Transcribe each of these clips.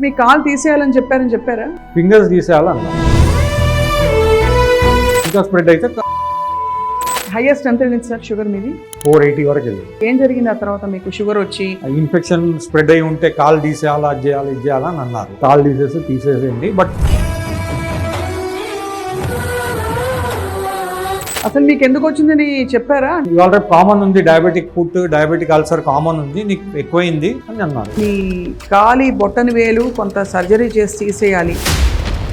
మీ call తీసేయాలని చెప్పారా? Fingers తీసేయాలన్నా ఇంకా spread అయితే హైయెస్ట్ ఎంత వెళ్ళింది సార్ షుగర్ మీది? 480 వరకు వెళ్ళింది. ఏం జరిగింది ఆ తర్వాత మీకు షుగర్ వచ్చి? ఇన్ఫెక్షన్ స్ప్రెడ్ అయి ఉంటే కాల్ తీసేయాలా, అది చేయాలి, ఇది చేయాలని అన్నారు. కాల్ తీసేసేయండి. బట్ అసలు మీకు ఎందుకు వచ్చిందని చెప్పారా? ఆల్రెడీ కామన్ ఉంది, diabetic foot, diabetic ulcer common ఉంది, నీకు ఎక్కువైంది అని అన్నారు. మీ కాలి బొట్టని వేలు కొంత సర్జరీ చేసి తీసేయాలి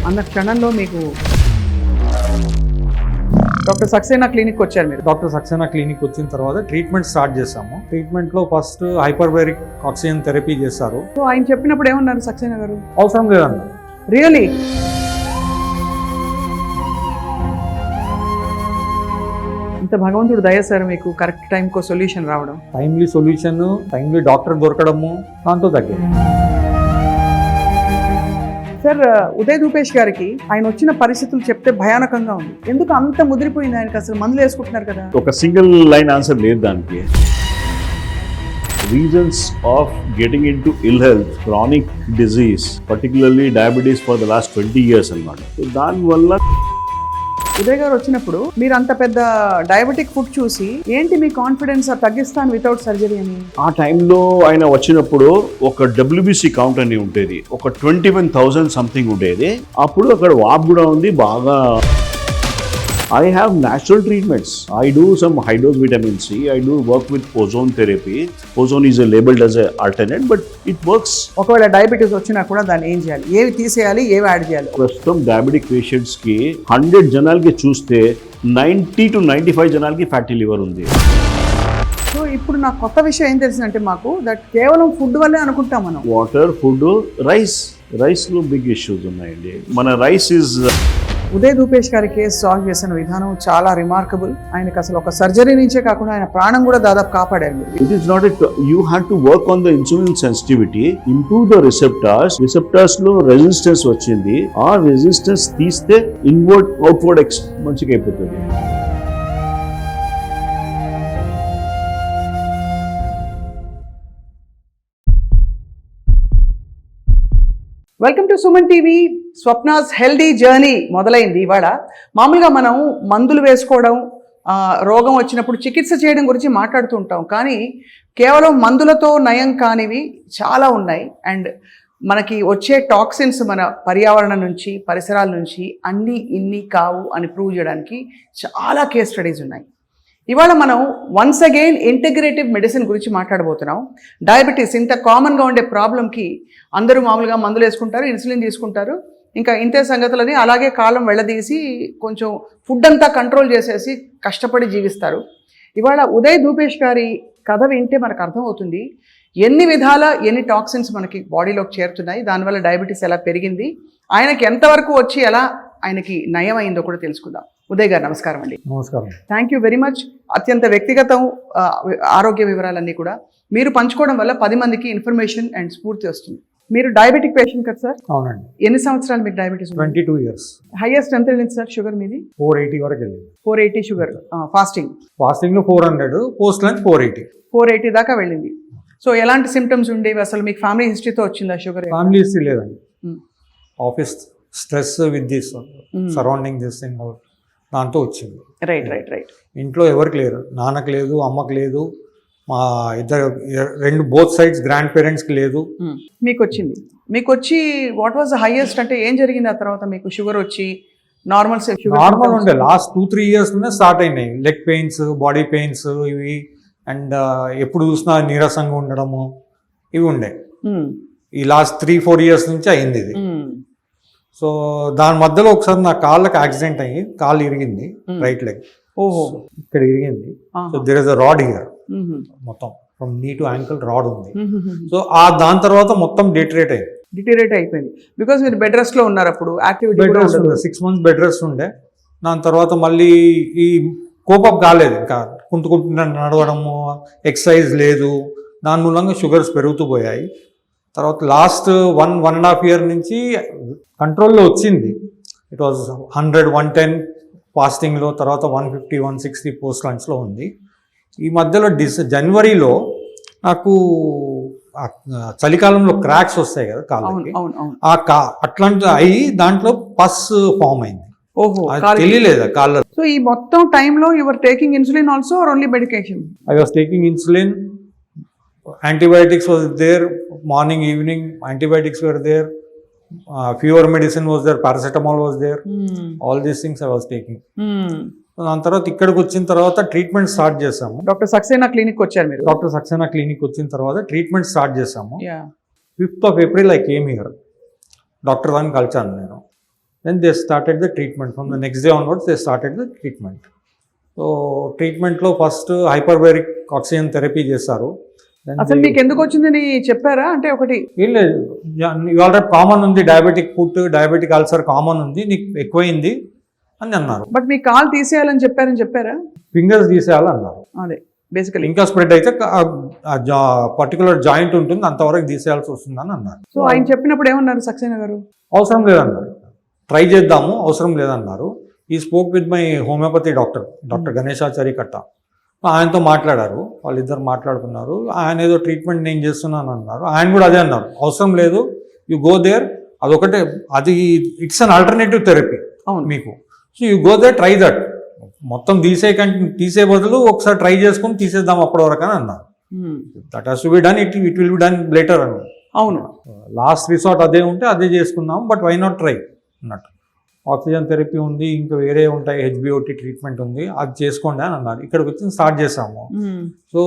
అన్న క్షణంలో మీకు డాక్టర్ సక్సేనా క్లినిక్ వచ్చారు మీరు? డాక్టర్ సక్సేనా క్లినిక్ వచ్చిన తర్వాత ట్రీట్మెంట్ స్టార్ట్ చేసాము. ట్రీట్మెంట్లో ఫస్ట్ హైపర్బేరిక్ ఆక్సిజన్ థెరపీ చేశారు. సో ఆయన చెప్పినప్పుడు ఏమన్నారు సక్సేనా గారు? అవసరం లేదన్నారు. రియలీ? ఇంత భగవంతుడు దయ సార్ మీకు కరెక్ట్ టైంకో సొల్యూషన్ రావడం. టైమ్లీ సొల్యూషన్, టైమ్లీ డాక్టర్ దొరకడము, దాంతో తగ్గింది. సార్ ఉదయ్ రూపేష్ గారికి ఆయన వచ్చిన పరిస్థితులు చెప్తే భయానకంగా ఉంది. ఎందుకు అంత ముదిరిపోయింది ఆయనకి? అసలు మందులు వేసుకుంటున్నారు కదా. ఒక సింగిల్ లైన్ ఆన్సర్ లేదు దానికి. Reasons of getting into ill health, chronic disease, particularly diabetes for the last 20 years అన్నమాట. దానివల్ల ఉదయ్ గారు వచ్చినప్పుడు మీరు అంత పెద్ద డయాబెటిక్ ఫుడ్ చూసి ఏంటి మీ కాన్ఫిడెన్స్ తగ్గిస్తాను వితౌట్ సర్జరీ అని? ఆ టైంలో ఆయన వచ్చినప్పుడు ఒక డబ్ల్యూబీసీ కౌంట్ అని ఉండేది, ఒక 21,000 సంథింగ్ ఉండేది. అప్పుడు అక్కడ వాప్ కూడా ఉంది బాగా. I have natural treatments. I do some high dose vitamin C. I do work with ozone therapy. Ozone is labeled as an alternate, but it works. ఒకవేళ డయాబెటీస్ వచ్చినా కూడా దాన్ని ఏం చేయాలి? ఏవి తీసేయాలి, ఏవి యాడ్ చేయాలి? ప్రస్తుతం డయాబెటిక్ పేషెంట్స్ కి 100 జనాలకి చూస్తే 90 to 95 జనాలకి ఫ్యాటీ లివర్ ఉంది. సో ఇప్పుడు నాకు కొత్త విషయం ఏం తెలిసిందంటే మాకు దట్ కేవలం ఫుడ్ వల్లే అనుకుంటాం మనం. వాటర్, ఫుడ్, రైస్ లో బిగ్ ఇష్యూస్ ఉన్నాయండి. మన రైస్ ఇస్ ఉదయ్ రూపేష్ గారి కేసు సాల్వ్ చేసిన విధానం చాలా రిమార్కబుల్. ఆయనకు అసలు ఒక సర్జరీ నుంచే కాకుండా ఆయన ప్రాణం కూడా దాదాపు కాపాడారు. It is not it. You have to work on the insulin sensitivity, improve the receptors లో రెసిస్టెన్స్ వచ్చింది. ఆ రెసిస్టెన్స్ తీస్తే ఇన్వర్డ్ అవుట్వర్డ్ మంచిగా అయిపోతుంది. Welcome to Suman TV. Swapna's healthy journey మొదలైంది ఇవాళ. మామూలుగా మనం మందులు వేసుకోవడం, రోగం వచ్చినప్పుడు చికిత్స చేయడం గురించి మాట్లాడుతూ ఉంటాం. కానీ కేవలం మందులతో నయం కానివి చాలా ఉన్నాయి. అండ్ మనకి వచ్చే టాక్సిన్స్ మన పర్యావరణం నుంచి, పరిసరాల నుంచి అన్నీ ఇన్ని కావు అని ప్రూవ్ చేయడానికి చాలా కేస్ స్టడీస్ ఉన్నాయి. ఇవాళ మనం వన్స్ అగైన్ ఇంటిగ్రేటివ్ మెడిసిన్ గురించి మాట్లాడబోతున్నాం. డయాబెటీస్ ఇంత కామన్గా ఉండే ప్రాబ్లంకి అందరూ మామూలుగా మందులు వేసుకుంటారు, ఇన్సులిన్ తీసుకుంటారు, ఇంకా ఇంతే సంగతులని అలాగే కాలం వెళ్ళదీసి కొంచెం ఫుడ్ అంతా కంట్రోల్ చేసేసి కష్టపడి జీవిస్తారు. ఇవాళ ఉదయ్ రూపేష్ గారి కథ వింటే మనకు అర్థమవుతుంది ఎన్ని విధాల ఎన్ని టాక్సిన్స్ మనకి బాడీలోకి చేరుతున్నాయి, దానివల్ల డయాబెటీస్ ఎలా పెరిగింది, ఆయనకి ఎంతవరకు వచ్చి ఎలా ఆయనకి నయం అయిందో కూడా తెలుసుకుందాం. ఉదయ్ గారు నమస్కారం అండి. నమస్కారం. Thank you very much. అత్యంత వ్యక్తిగతం ఆరోగ్య వివరాలన్నీ కూడా మీరు పంచుకోవడం వల్ల 10 మందికి ఇన్ఫర్మేషన్ అండ్ స్ఫూర్తి వస్తుంది. మీరు డయాబెటిక్ పేషెంట్ కదా సార్? అవునండి. ఎన్ని సంవత్సరాలు మీకు డయాబెటీస్? 22 years. హైయెస్ట్ ఎంత వెళ్ళింది సార్ షుగర్ మీది? 480 వరకు వెళ్ళింది. 480 షుగర్. ఫాస్టింగ్ లో 400, పోస్ట్ లంచ్ 480 దాకా వెళ్ళింది. సో ఎలాంటి సిమ్టమ్స్ ఉండేవి? అసలు మీకు ఫ్యామిలీ హిస్టరీతో వచ్చిందా షుగర్? ఫ్యామిలీ హిస్టరీ లేదండి. Office stress with this surrounding this thing దాంతో వచ్చింది. రైట్. ఇంట్లో ఎవరికి లేరు, నాన్నకు లేదు, అమ్మకు లేదు, మా ఇద్దరు బోత్ సైడ్స్ గ్రాండ్ పేరెంట్స్కి లేదు. మీకు వచ్చింది. మీకు వచ్చి వాట్ వాజ్ ద హైయెస్ట్ అంటే ఏం జరిగింది ఆ తర్వాత? మీకు షుగర్ వచ్చి నార్మల్ ఉండే లాస్ట్ 2-3 years స్టార్ట్ అయినాయి లెగ్ పెయిన్స్, బాడీ పెయిన్స్ ఇవి. అండ్ ఎప్పుడు చూసినా నీరసంగా ఉండడము ఇవి ఉండే. ఈ లాస్ట్ 3-4 years నుంచి అయింది ఇది. సో దాని మధ్యలో ఒకసారి నా కాళ్ళకి యాక్సిడెంట్ అయ్యి కాళ్ళు ఇరిగింది, రైట్ లెగ్. ఓహో, ఇక్కడ ఇరిగింది. So there is a rod here, మొత్తం from knee to ankle rod ఉంది. సో దాని తర్వాత మొత్తం డిటరేట్ అయిపోయింది. బికాస్ మీరు బెడ్ రెస్ట్ లో ఉన్నారు అప్పుడు. Bed rest 6 months bed rest ఉండే. దాని తర్వాత మళ్ళీ ఈ కోపప్ కాలేదు, ఇంకా కుంటుకుంటున్న నడవడము, ఎక్సర్సైజ్ లేదు, దాని మూలంగా షుగర్స్ పెరుగుతూ పోయాయి. తర్వాత లాస్ట్ 1.5 year నుంచి కంట్రోల్లో వచ్చింది. ఇట్ వాజ్ 100, 110 ఫాస్టింగ్లో, తర్వాత 150, 160 పోస్ట్ లంచ్లో ఉంది. ఈ మధ్యలో జనవరిలో నాకు చలికాలంలో క్రాక్స్ వస్తాయి కదా అవును కాళ్ళకి, అవును అవును. అట్లాంటి అయ్యి దాంట్లో పస్ ఫామ్ అయింది. ఓహో. అది తెలియలేదు కాళ్ళ. సో ఈ మొత్తం టైంలో your taking insulin also or only medication? I was taking insulin, antibiotics was there, morning, evening, antibiotics were there, fever medicine was there, paracetamol was there, all these things I was taking. దాని తర్వాత ఇక్కడికి వచ్చిన తర్వాత treatment start చేసాము. Doctor Saxena clinic వచ్చారు మీరు? Doctor Saxena clinic వచ్చిన తర్వాత ట్రీట్మెంట్ స్టార్ట్ చేసాము. Yeah. 5th of April I came here. Doctor దాన్ని కలిచాను నేను. Then they started the treatment. From the next day onwards they started the treatment. So ట్రీట్మెంట్లో ఫస్ట్ హైపర్బేరిక్ ఆక్సిజన్ థెరపీ చేశారు. అసలు మీకు ఎందుకు వచ్చిందని చెప్పారా? అంటే ఒకటి ఆల్రెడీ కామన్ ఉంది, diabetic foot, diabetic ulcer common ఉంది, నీకు ఎక్కువైంది అని అన్నారు. బట్ మీ కాల్ తీసేయాలని చెప్పారా? ఫింగర్స్ తీసేయాలన్నారు. అదే బేసికలీ. ఇంకా స్ప్రెడ్ అయితే పర్టికులర్ జాయింట్ ఉంటుంది, అంతవరకు తీసేయాల్సి వస్తుందని అన్నారు. సో ఆయన చెప్పినప్పుడు ఏమన్నారు సక్సేనా గారు? అవసరం లేదన్నారు, ట్రై చేద్దాము, అవసరం లేదన్నారు. He spoke with my homeopathy doctor Ganeshachari Katta. ఆయనతో మాట్లాడారు, వాళ్ళిద్దరు మాట్లాడుకున్నారు. ఆయన ఏదో ట్రీట్మెంట్ నేను చేస్తున్నాను అన్నారు. ఆయన కూడా అదే అన్నారు, అవసరం లేదు, యు గో దేర్, అదొకటే, అది ఇట్స్ అన్ ఆల్టర్నేటివ్ థెరపీ మీకు. So you go there, try that. మొత్తం తీసే బదులు ఒకసారి ట్రై చేసుకుని తీసేద్దాం అప్పటి వరకు అని అన్నారు. That has to be done, it will be done later అని. అవును, లాస్ట్ రిసార్ట్ అదే ఉంటే అదే చేసుకుందాం, బట్ వై నాట్ ట్రై అన్నట్టు. ఆక్సిజన్ థెరపీ ఉంది, ఇంకా వేరే ఉంటాయి, హెచ్బిఓటి ట్రీట్మెంట్ ఉంది, అది చేసుకోండి అని అన్నారు. ఇక్కడికి వచ్చి స్టార్ట్ చేసాము. సో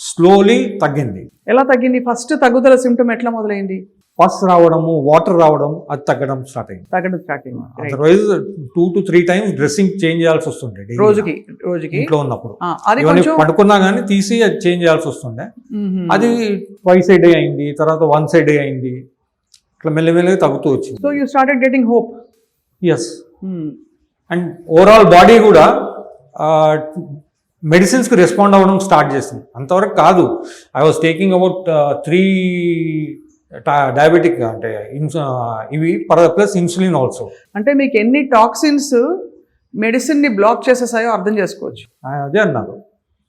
స్లోలీ తగ్గింది. ఎలా తగ్గింది? ఫస్ట్ తగ్గుదల సిమ్టమ్ ఎట్లా మొదలైంది? పస్ రావడము, వాటర్ రావడం, అది తగ్గడం స్టార్ట్ అయింది. Otherwise 2 to 3 times dressing change చేయాల్సి వస్తుండే రోజుకి ఇంట్లో ఉన్నప్పుడు. పడుకున్నా కానీ తీసి అది చేంజ్ చేయాల్సి వస్తుండే. అది ట్వైస్ ఏ డే అయింది, తర్వాత వన్స్ ఏ డే అయింది, ఇట్లా మెల్లమెల్లగా తగ్గుతూ వచ్చింది. So you started getting hope. Yes. And overall body కూడా మెడిసిన్స్కి రెస్పాండ్ అవ్వడం స్టార్ట్ చేసింది. అంతవరకు కాదు. I was taking about 3 diabetic అంటే ఇవి ప్లస్ ఇన్సులిన్ ఆల్సో. అంటే మీకు ఎన్ని టాక్సిన్స్ మెడిసిన్ని బ్లాక్ చేసేసాయో అర్థం చేసుకోవచ్చు. అదే అన్నారు,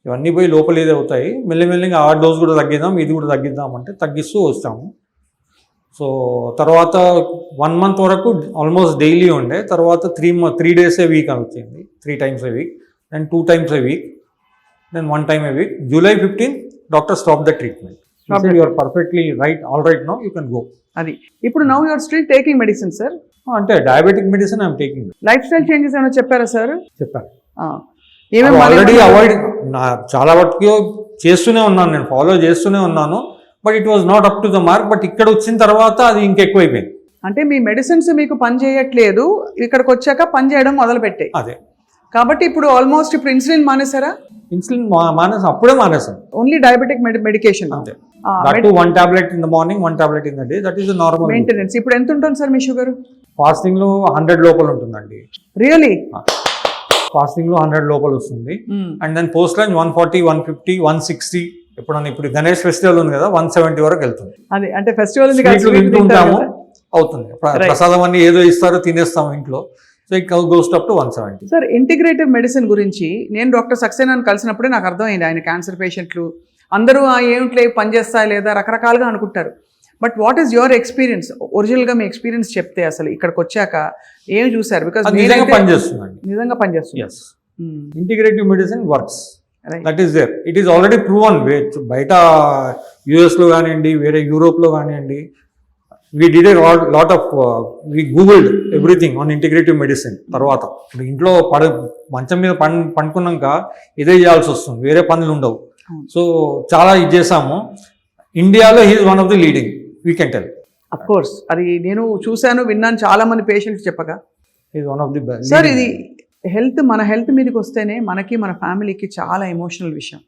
ఇవన్నీ పోయి లోపల ఏది అవుతాయి, మెల్లమెల్లగా ఆ డోస్ కూడా తగ్గిద్దాం, ఇది కూడా తగ్గిద్దాం అంటే తగ్గిస్తూ వస్తాము. సో తర్వాత 1 month వరకు ఆల్మోస్ట్ డైలీ ఉండే, తర్వాత 3 days ఏ వీక్ అని వచ్చింది, 3 times a week, then 2 times a week, then 1 time a week. July 15 doctor stop the treatment. You are perfectly right, all right, now you can go. అది ఇప్పుడు now you are still taking medicine sir? అంటే diabetic medicine I'm taking. Lifestyle changes ఏమైనా చెప్పారా sir? చెప్పాను. Already avoid చాలా వరకు చేస్తూనే ఉన్నాను, నేను ఫాలో చేస్తూనే ఉన్నాను, but it was not up to the mark. But ఇక్కడ వచ్చిన తర్వాత అది ఇంకెక్కువైపోయింది. అంటే మీ మెడిసిన్స్ మీకు పని చేయట్లేదు, ఇక్కడికి వచ్చాక పని చేయడం మొదలు పెట్టాయి. అదే కాబట్టి ఇప్పుడు ఆల్మోస్ట్ ఇప్పుడు ఇన్సులిన్ మానేసారా? ఇన్సులిన్ అప్పుడే మానేసాను. Only diabetic medication. అంతే. 1 tablet in the morning, 1 tablet in the day. That is the normal maintenance. ఇప్పుడు ఎంత ఉంటుంది సార్ మీ షుగర్? ఫాస్టింగ్ లో 100 లోపల ఉంటుందండి. రియలీ? ఫాస్టింగ్ లో 100 లోపల వస్తుంది. And then post lunch 140, 150, 160. ఇప్పుడు గణేష్ ఫెస్టివల్ ఉంది కదా, 170 వరకు వెళ్తుంది. అదే అంటే ఫెస్టివల్ తింటుంటాము, అవుతుంది. ప్రసాదం అన్ని ఏదో ఇస్తారో తినేస్తాము ఇంట్లో. So it goes up to 170. Sir integrative medicine గురించి నేను డాక్టర్ సక్సేనాని కలిసినప్పుడే నాకు అర్థమైంది. ఆయన క్యాన్సర్ పేషెంట్లు అందరూ ఏమిట్లే పనిచేస్తాయి లేదా రకరకాలుగా అనుకుంటారు. But what is your experience? ఒరిజినల్గా మీ ఎక్స్పీరియన్స్ చెప్తే అసలు ఇక్కడికి వచ్చాక ఏం చూసారు? బికాస్ నిజంగా పనిచేస్తుందండి. నిజంగా పనిచేస్తుంది. Integrative medicine works, that is there, it is already proven. బయట యుఎస్లో కానివ్వండి, వేరే యూరోప్లో కానివ్వండి, we did a lot of we googled everything on integrative medicine. తర్వాత ఇప్పుడు ఇంట్లో మంచం మీద పండుకున్నాక ఇదే చేయాల్సి వస్తుంది, వేరే పనులు ఉండవు. సో చాలా ఇది చేసాము. ఇండియాలో he is one of the leading, we can tell. Of course అది నేను చూశాను, విన్నాను, చాలా మంది పేషెంట్స్ చెప్పగా. He is one of the best. Sir ఇది మన హెల్త్ మీదకి వస్తేనే మనకి మన ఫ్యామిలీకి చాలా ఎమోషనల్ విషయం.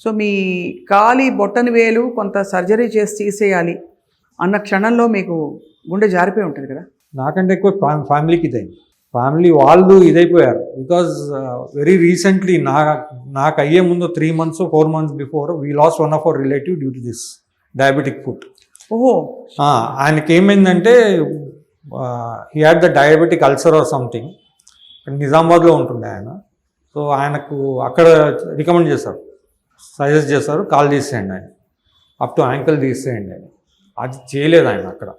సో మీ కాలి బొట్టని వేలు కొంత సర్జరీ చేసి తీసేయాలి అన్న క్షణంలో మీకు గుండె జారిపోయి ఉంటుంది కదా? నాకంటే ఎక్కువ ఫ్యామిలీకి ఇదైంది. ఫ్యామిలీ వాళ్ళు ఇదైపోయారు. బికాజ్ వెరీ రీసెంట్లీ నాకు అయ్యే ముందు 3 months, 4 months before we last one of our relative due to this diabetic foot. ఓహో. ఆయనకి ఏమైందంటే he had the diabetic ulcer or something. నిజామాబాద్లో ఉంటుండే ఆయన. సో ఆయనకు అక్కడ రికమెండ్ చేశారు, సజెస్ట్ చేశారు, కాల్ చేసేయండి ఆయన. అప్ టు యాంకిల్ తీసేయండి అని. అది చేయలేదు ఆయన అక్కడ.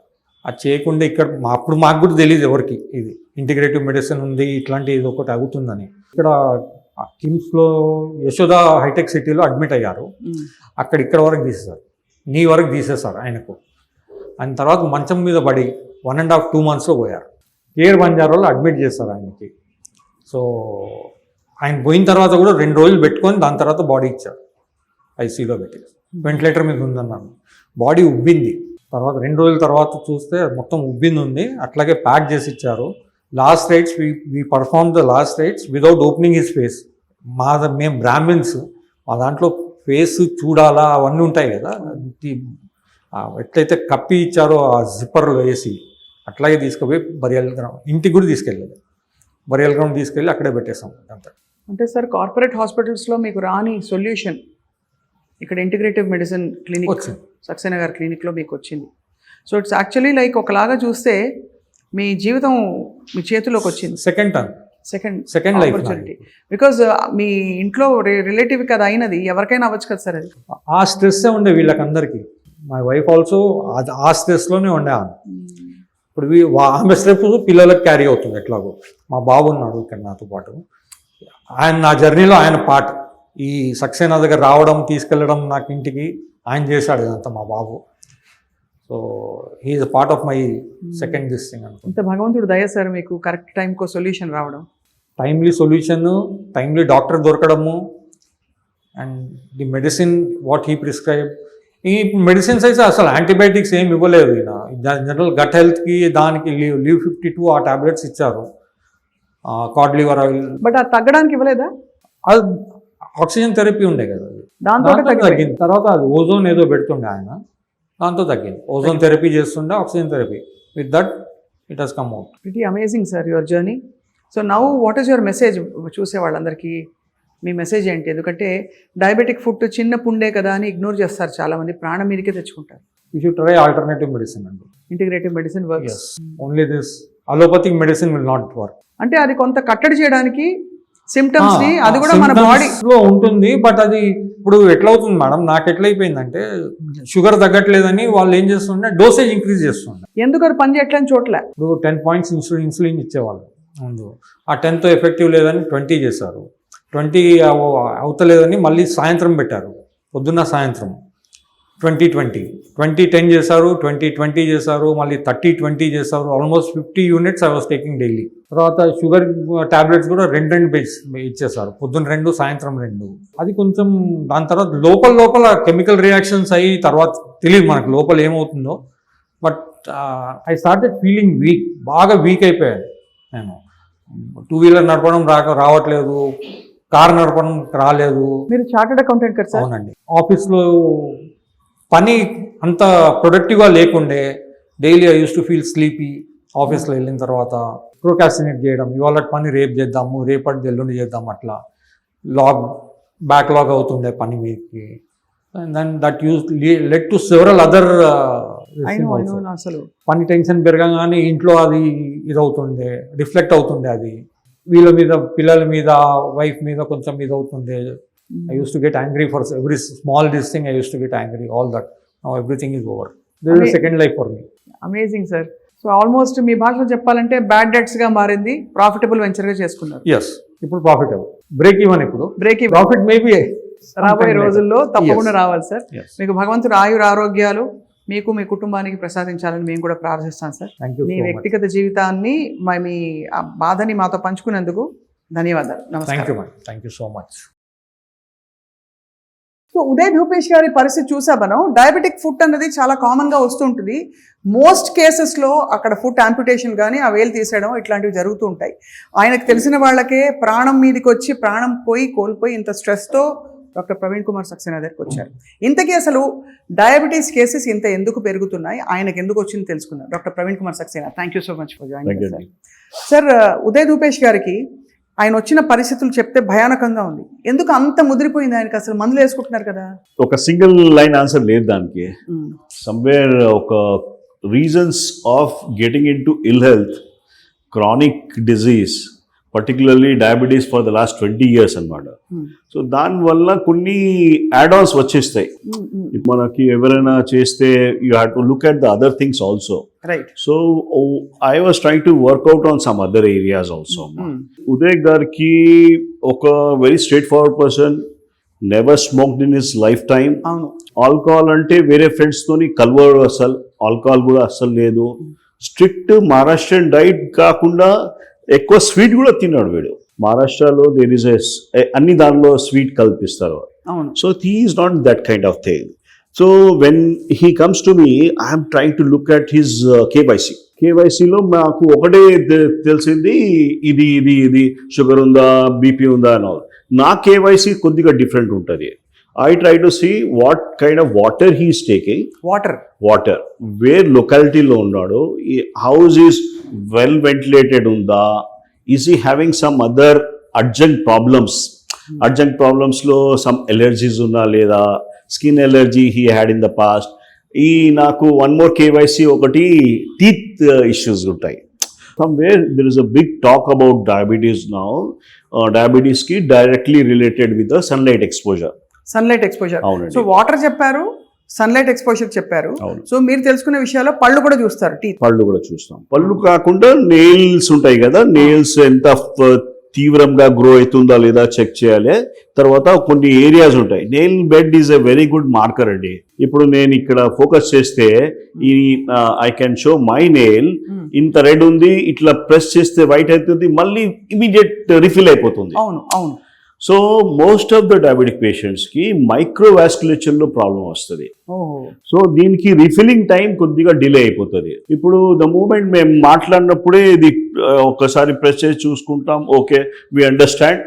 అది చేయకుండా ఇక్కడ అప్పుడు మాకు కూడా తెలియదు ఎవరికి ఇది ఇంటిగ్రేటివ్ మెడిసిన్ ఉంది, ఇట్లాంటి ఇది ఒకటి అవుతుందని. ఇక్కడ కిమ్స్లో యశోద హైటెక్ సిటీలో అడ్మిట్ అయ్యారు. అక్కడ ఇక్కడ వరకు తీసేశారు, నీ వరకు తీసేశారు ఆయనకు. ఆయన తర్వాత మంచం మీద పడి 1.5 2 monthsలో పోయారు. కేర్ బంజారాలో అడ్మిట్ చేస్తారు ఆయనకి. సో ఆయన పోయిన తర్వాత కూడా 2 రోజులు పెట్టుకొని దాని తర్వాత బాడీ ఇచ్చారు, ఐసీలో పెట్టి. వెంటిలేటర్ మీద ఉందన్నాను. బాడీ ఉబ్బింది. తర్వాత 2 రోజుల తర్వాత చూస్తే మొత్తం ఉబ్బింది ఉంది. అట్లాగే ప్యాక్ చేసి ఇచ్చారు. Last rights we perform the last rights without opening his face. మేము బ్రాహ్మిన్స్, మా దాంట్లో ఫేస్ చూడాలా అవన్నీ ఉంటాయి కదా, ఎట్లయితే కప్పి ఇచ్చారో ఆ జిప్పర్లో వేసి అట్లాగే తీసుకుపోయి బరియల్ గ్రౌండ్, ఇంటికి కూడా తీసుకెళ్ళలేదు, బరియల్ గ్రౌండ్ తీసుకెళ్ళి అక్కడే పెట్టేసాం అంతా. అంటే సార్ కార్పొరేట్ హాస్పిటల్స్లో మీకు రాని సొల్యూషన్ ఇక్కడ ఇంటిగ్రేటివ్ మెడిసిన్ క్లినిక్ వచ్చింది, సక్సేనా గారి క్లినిక్లో మీకు వచ్చింది. సో ఇట్స్ యాక్చువల్లీ లైక్ ఒకలాగా చూస్తే మీ జీవితం మీ చేతిలోకి వచ్చింది. Second life opportunity. బికాజ్ మీ ఇంట్లో రిలేటివ్ కదా అయినది, ఎవరికైనా అవ్వచ్చు కదా సార్ అది. ఆ స్ట్రెస్సే ఉండే వీళ్ళకందరికీ. మై వైఫ్ ఆల్సో ఆ స్ట్రెస్లోనే ఉండే ఆమె. ఇప్పుడు ఆమె స్ట్రెస్ పిల్లలకు క్యారీ అవుతుంది ఎట్లాగో. మా బాబు ఉన్నాడు ఇక్కడ నాతో పాటు. ఆయన నా జర్నీలో ఆయన పార్ట్. ఈ సక్సేనా దగ్గర రావడం, తీసుకెళ్ళడం నాకు ఇంటికి ఆయన చేశాడు ఇదంతా మా బాబు. So he's a part of my second this thing అనుకో. ఇంత భగవంతుడు దయ సార్ మీకు కరెక్ట్ టైంకో సొల్యూషన్ రావడం, టైమ్లీ సొల్యూషన్, టైమ్లీ డాక్టర్ దొరకడము, and the medicine what he prescribe. ఈ మెడిసిన్స్ అయితే అసలు యాంటీబయాటిక్స్ ఏమి ఇవ్వలేదు. జనరల్ గట్ హెల్త్కి దానికి లీవ్ 52 ఆ టాబ్లెట్స్ ఇచ్చారు, కాడ్ లివర్ ఆయిల్. బట్ అది తగ్గడానికి ఇవ్వలేదా? అది ఆక్సిజన్ థెరపీ ఉండే కదా, దాంతో తగ్గింది. తర్వాత అది ఓజోన్ ఏదో పెడుతుండే ఆయన, దాంతో తగ్గింది. ఓజోన్ థెరపీ చేస్తుండే, oxygen therapy. With that it has come out. Pretty amazing sir your journey. So now what is your message చూసే వాళ్ళందరికీ? మీ మెసేజ్ ఏంటి? ఎందుకంటే డయాబెటిక్ ఫుడ్ చిన్న పుండే కదా అని ఇగ్నోర్ చేస్తారు చాలామంది, ప్రాణం మీదకే తెచ్చుకుంటారు. You should try alternative medicine అండి. Integrative medicine works. Only this allopathic medicine will not work. అంటే అది కొంత కట్టడి చేయడానికి సిమ్టమ్స్ ని, అది కూడా మన బాడీ లో ఉంటుంది. బట్ అది ఇప్పుడు ఎట్లా అవుతుంది మేడం, నాకు ఎట్లా అయిపోయిందంటే షుగర్ తగ్గట్లేదని వాళ్ళు ఏం చేస్తుండే, డోసేజ్ ఇంక్రీజ్ చేస్తుండే. ఎందుకు అది పని చేయట్లని చోట్ల ఇప్పుడు 10 points ఇన్సులిన్ ఇచ్చేవాళ్ళు ముందు. ఆ 10తో ఎఫెక్టివ్ లేదని 20 చేశారు. 20 అవుతలేదని మళ్ళీ సాయంత్రం పెట్టారు, పొద్దున్న సాయంత్రం 20-10 చేశారు, 20-20 చేశారు, మళ్ళీ 30-20 చేశారు. Almost 50 units I was taking daily. తర్వాత షుగర్ టాబ్లెట్స్ కూడా 2 బేస్ ఇచ్చేసారు, పొద్దున్న 2, సాయంత్రం 2. అది కొంచెం దాని తర్వాత లోపల కెమికల్ రియాక్షన్స్ అయ్యి తర్వాత తెలియదు మనకు లోపల ఏమవుతుందో. But I started feeling week, బాగా వీక్ అయిపోయాను నేను. 2-wheeler నడపడం రావట్లేదు, కార్ నడపడం రాలేదు. మీరు చార్టెడ్ అకౌంటెంట్ కదా సార్? అవునండి. ఆఫీస్లో పని అంత ప్రొడక్టివ్గా లేకుండే. Daily I use to feel sleepy. ఆఫీస్లో వెళ్ళిన తర్వాత ప్రోకాస్టినేట్ చేయడం, ఇవాళ పని రేపు చేద్దాము, రేపటి ఎల్లుండి చేద్దాం, అట్లా బ్యాక్లాగ్ అవుతుండే పని వీక్కి. And then that led to several other. అసలు పని టెన్షన్ పెరగగానే ఇంట్లో అది ఇదవుతుండే, రిఫ్లెక్ట్ అవుతుండే. అది వీళ్ళ మీద, పిల్లల మీద, వైఫ్ మీద కొంచెం ఇదవుతుండే. I used to get angry for every small this thing. I used to get angry, all that. Now everything is over. This is a second life for me. Amazing sir. So almost మీ భాషలో చెప్పాలంటే bad డెట్స్గా మారింది, profitable వెంచర్గా చేసుకున్నారు. Yes, ఇప్పుడు profitable, break even. ఇప్పుడు break even, profit maybe రాబోయే రోజుల్లో తప్పకుండా రావాలి సార్. Yes. మీకు భగవంతుడు ఆయుర ఆరోగ్యాలు మీకు, మీ కుటుంబానికి ప్రసాదించాలని మేము కూడా ప్రార్థిస్తాం sir. Thank you me so much. వ్యక్తిగత జీవితాన్ని, మీ బాధని మాతో పంచుకునేందుకు ధన్యవాదాలు. Thank నమస్కారం. you, man. Thank you so much. So Uday Bhupesh గారి పరిస్థితి చూసా మనం. డయాబెటిక్ ఫుడ్ అన్నది చాలా కామన్గా వస్తుంటుంది. మోస్ట్ కేసెస్లో అక్కడ ఫుడ్ యాంప్యుటేషన్ కానీ ఆ వేలు తీసేయడం ఇట్లాంటివి జరుగుతూ ఉంటాయి. ఆయనకు తెలిసిన వాళ్ళకే ప్రాణం మీదకి వచ్చి ప్రాణం కోల్పోయి ఇంత స్ట్రెస్తో డాక్టర్ ప్రవీణ్ కుమార్ సక్సేనా దగ్గరికి వచ్చారు. ఇంతకీ అసలు డయాబెటీస్ కేసెస్ ఇంత ఎందుకు పెరుగుతున్నాయి, ఆయనకు ఎందుకు వచ్చింది తెలుసుకుందాం. Doctor Praveen Kumar Saxena, thank you so much for joining. Sir, Uday Bhupesh గారికి ఆయన వచ్చిన పరిస్థితులు చెప్తే భయానకంగా ఉంది. ఎందుకు అంత ముదిరిపోయింది ఆయనకి? అసలు మందులు వేసుకుంటున్నారు కదా. ఒక సింగిల్ లైన్ ఆన్సర్ లేదు దానికి. సమ్వేర్ ఒక reasons of getting into ill health, chronic disease, particularly diabetes for the last 20 years అనమాట. సో దానివల్ల కొన్ని యాడ్-ఆన్స్ వచ్చేస్తాయి. మనకి ఎవరైనా చేస్తే you have to look at the other things also. Right. So I was trying to work out on some other areas also. Uday గారికి ఒక very straightforward person, never smoked in his lifetime. Alcohol అంటే వేరే friends తోని కలవడు, అసలు alcohol కూడా అస్సలు లేదు. Strict Maharashtrian diet కాకుండా ఎక్కువ స్వీట్ కూడా తిన్నాడు వీడు. మహారాష్ట్రలో దేర్ ఇస్ అన్ని దానిలో స్వీట్ కల్పిస్తారు. So he is not that kind of thing. So when he comes to me, I'm trying to look at his KYC. కేవైసీలో మాకు ఒకటే తెలిసింది, ఇది ఇది ఇది షుగర్ ఉందా, బీపీ ఉందా అని. నా కేవైసీ కొద్దిగా డిఫరెంట్ ఉంటుంది. I try to see what kind of water he is taking. Water. Where locality lo unnado, house is well ventilated unda, is he having some other adjunct problems? Adjunct problems lo some allergies unna leda, skin allergy he had in the past. Naku one more KYC okati teeth issues untai. Somewhere there is a big talk about diabetes now. Diabetes ki directly related with the sunlight exposure. So water చెప్పారు, sunlight exposure చెప్పారు. So మీరు తెలుసుకునే విషయాల్లో పళ్ళు కూడా చూస్తారు. పళ్ళు కూడా చూస్తాం. పళ్ళు కాకుండా నెయిల్స్ ఉంటాయి కదా, నెయిల్స్ ఎంత తీవ్రంగా గ్రో అవుతుందా లేదా చెక్ చేయాలి. తర్వాత కొన్ని ఏరియాస్ ఉంటాయి. Nail bed is a very good marker అండి. ఇప్పుడు నేను ఇక్కడ ఫోకస్ చేస్తే ఈ I can show my nail, ఇంత రెడ్ ఉంది, ఇట్లా ప్రెస్ చేస్తే వైట్ అవుతుంది, మళ్ళీ ఇమీడియట్ రిఫిల్ అయిపోతుంది. అవును. So most of the diabetic patients కి మైక్రోవాస్కులేచర్ లో ప్రాబ్లం వస్తుంది. సో దీనికి రిఫిల్లింగ్ టైం కొద్దిగా డిలే అయిపోతుంది. ఇప్పుడు ద మూమెంట్ మేము మాట్లాడినప్పుడే ఇది ఒక్కసారి ప్రెస్ చేసి చూసుకుంటాం. Okay, we understand.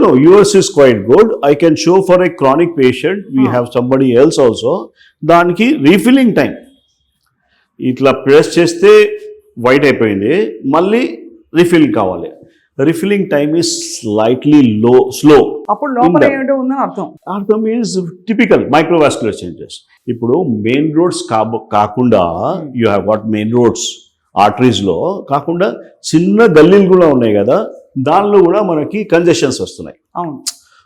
No, yours is quite good. I can show for a chronic patient. We have somebody else also. దానికి రీఫిల్లింగ్ టైం ఇట్లా ప్రెస్ చేస్తే వైట్ అయిపోయింది, మళ్ళీ రిఫిల్ కావాలి. రిఫిల్లింగ్ టైమ్ ఈస్ స్లైట్లీ స్లో. అప్పుడు లోపల ఏంటో ఉందని అర్థం ఈజ్ టిపికల్ మైక్రోవాస్కులర్ చేంజెస్. ఇప్పుడు మెయిన్ రోడ్స్ కాకుండా you have what main roads arteries లో కాకుండా చిన్న గల్లీలు కూడా ఉన్నాయి కదా, దానిలో కూడా మనకి కంజెషన్స్ వస్తున్నాయి.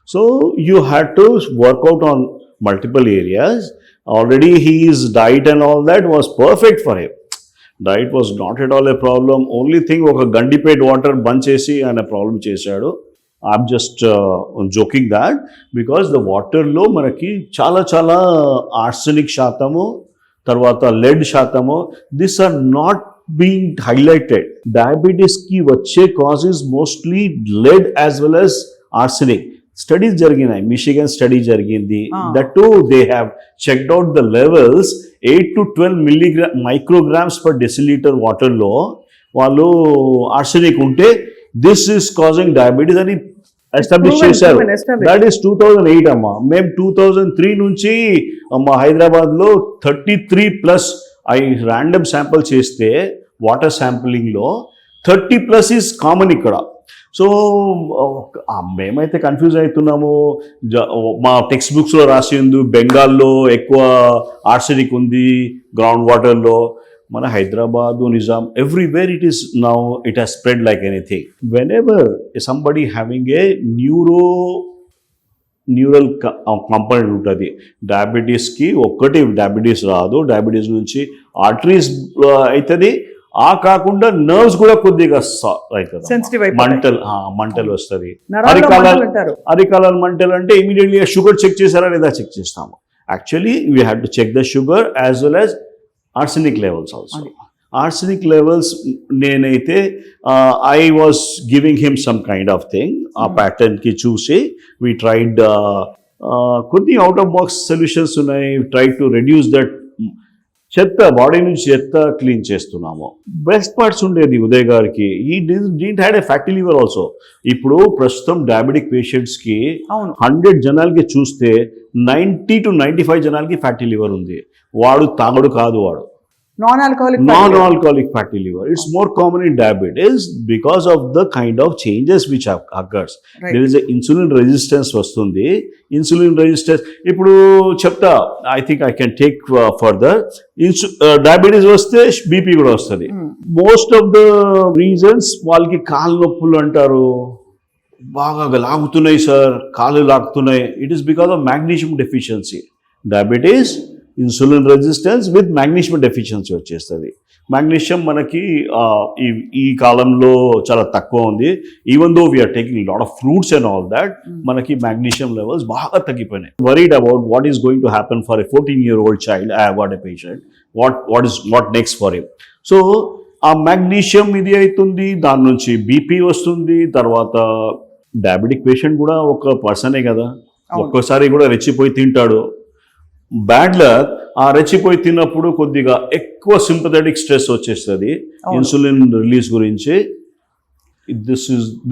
So you had to work out on multiple areas. Already his diet and all that was perfect for him. Diet was not at all a problem. Only thing oka gandipet water బంద్ చేసి ఆయన problem చేశాడు. I'm just joking that because the water లో మనకి చాలా చాలా arsenic శాతము, తర్వాత lead శాతము, this are not being highlighted. Diabetes కి వచ్చే causes mostly lead as well as arsenic. Studies జరిగినాయి, మిషిగన్ స్టడీ జరిగింది. That to they have checked out the levels 8 to 12 micrograms per decilitre వాటర్లో వాళ్ళు ఆర్సెనిక్ ఉంటే దిస్ ఈస్ కాజింగ్ డయాబెటీస్ అని establish చేశారు. That is 2008 అమ్మా. మేము 2003 నుంచి మా హైదరాబాద్లో 33+ ర్యాండమ్ శాంపుల్ చేస్తే వాటర్ శాంపులింగ్లో 30+ ఈజ్ కామన్ ఇక్కడ. సో మేమైతే కన్ఫ్యూజ్ అవుతున్నాము. మా టెక్స్ట్ బుక్స్లో రాసింది బెంగాల్లో ఎక్కువ ఆర్సెనిక్ ఉంది గ్రౌండ్ వాటర్లో. మన Hyderabad, Nizam, everywhere it is now it has spread like anything. When ever somebody having a neural component ఉంటుంది. డయాబెటీస్కి ఒక్కటి డయాబెటీస్ రాదు, డయాబెటీస్ నుంచి ఆర్టరీస్ అవుతుంది. ఆ కాకుండా నర్వ్స్ కూడా కొద్దిగా మంటలు వస్తుంది. అరికాలాలు మంటలు అంటే ఇమీడియట్లీ షుగర్ చెక్ చేశారా లేదా చెక్ చేస్తాము. Actually we have to check the sugar as well as arsenic levels also. Arsenic levels నేనైతే I was giving him some kind of thing. ఆ ప్యాటర్న్కి చూసి వీ ట్రైడ్ కొన్ని అవుట్ ఆఫ్ బాక్స్ సొల్యూషన్స్ ఉన్నాయి. Try to reduce that చెత్త, body నుంచి చెత్త clean చేస్తున్నాము. బ్రెస్ట్ పార్ట్స్ ఉండేది ఉదయ్ గారికి. ఈ didn't had a fatty liver also. ఇప్పుడు ప్రస్తుతం డయాబెటిక్ పేషెంట్స్కి 100 జనాలకి చూస్తే 90 to 95 జనాలకి ఫ్యాటీ లివర్ ఉంది. వాడు తాగడు కాదు, వాడు non-alcoholic fatty liver. It's more common in diabetes because of the kind of changes which occurs. Right. There is a insulin resistance వస్తుంది. Insulin resistance ఇప్పుడు చెప్తా, I think I can take further. Diabetes వస్తే BP కూడా వస్తుంది. Most of the reasons వాళ్ళకి కాళ్ళ నొప్పులు అంటారు, బాగా లాగుతున్నాయి సార్, కాళ్ళు లాగుతున్నాయి. It is because of magnesium deficiency. Diabetes, insulin resistance with magnesium deficiency వచ్చేస్తుంది. మ్యాగ్నీషియం మనకి ఈ కాలంలో చాలా తక్కువ ఉంది. Even though we're taking lot of fruits and all that, మనకి మ్యాగ్నీషియం లెవెల్స్ బాగా తగ్గిపోయినాయి. Worried about what is going to happen for a 14-year-old child. I have got a patient. What next for him? So ఆ magnesium ఇది అవుతుంది, దాని నుంచి BP వస్తుంది. తర్వాత డయాబెటిక్ పేషెంట్ కూడా ఒక పర్సనే కదా, ఒక్కోసారి కూడా రెచ్చిపోయి తింటాడు. బ్యాడ్ లక్, ఆ రెచ్చిపోయి తిన్నప్పుడు కొద్దిగా ఎక్కువ సింపథెటిక్ స్ట్రెస్ వచ్చేస్తుంది ఇన్సులిన్ రిలీజ్ గురించి.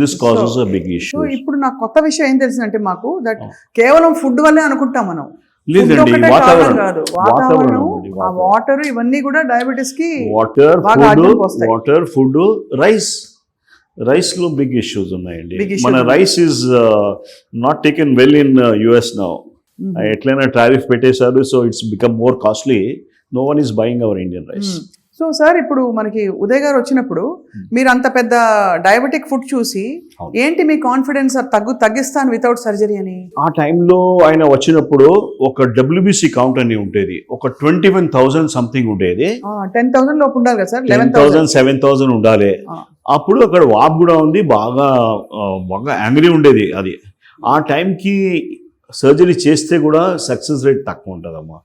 This causes a big issue. So ఇప్పుడు నాకు కొత్త విషయం ఏం తెలిసిందంటే, మాకు దట్ కేవలం ఫుడ్ వల్లే అనుకుంటాం మనం. లేదండి, కాదు, వాతావరణం, ఆ వాటర్, ఇవన్నీ కూడా డయాబెటీస్ కి వాటర్, ఫుడ్, రైస్ లో బిగ్ ఇష్యూస్ ఉన్నాయండి. మన rice is not taken well in US now. ఎట్లయినా టారిఫ్ పెట్టేశారు, so it's become more costly. No one is buying our Indian rice. So sir, ఇప్పుడు మనకి ఉదయ్ గారు వచ్చినప్పుడు మీరు అంత పెద్ద డయాబెటిక్ ఫుడ్ చూసి ఏంటి మీ కాన్ఫిడెన్స్ తగ్గిస్తాను వితౌట్ సర్జరీ అని? ఆ టైంలో ఆయన వచ్చినప్పుడు ఒక WBC కౌంట్ అని ఉండేది, ఒక 21,000 సంథింగ్ ఉండేది. 10,000 లోపు ఉండాలి కదా సార్? 11,000 7,000 ఉండాలి. అప్పుడు అక్కడ వాప్ కూడా ఉంది, బాగా యాంగ్రీ ఉండేది అది. ఆ టైంకి సర్జరీ చేస్తే కూడా సక్సెస్ రేట్ తక్కువ ఉంటుందమ్మా.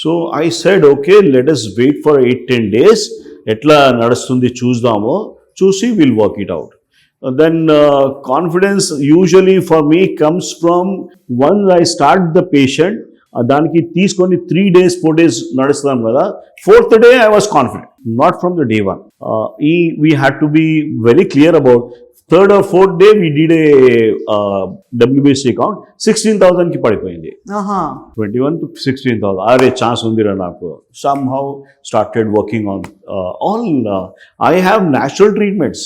So I said okay, let us wait for 8-10 days. ఎట్లా నడుస్తుంది చూద్దాము, చూసి will work it out. Then confidence usually for me comes from one I start the patient. దానికి తీసుకొని 3 days 4 days నడుస్తాం కదా, 4th day I was confident, not from the day one. We had to be very clear about 3rd or 4th day we did a WBC count, 16,000 కి పడిపోయింది. 21 to 16,000. అరే chance ఉందిరా నాకు. Somehow started working on all. I have natural treatments.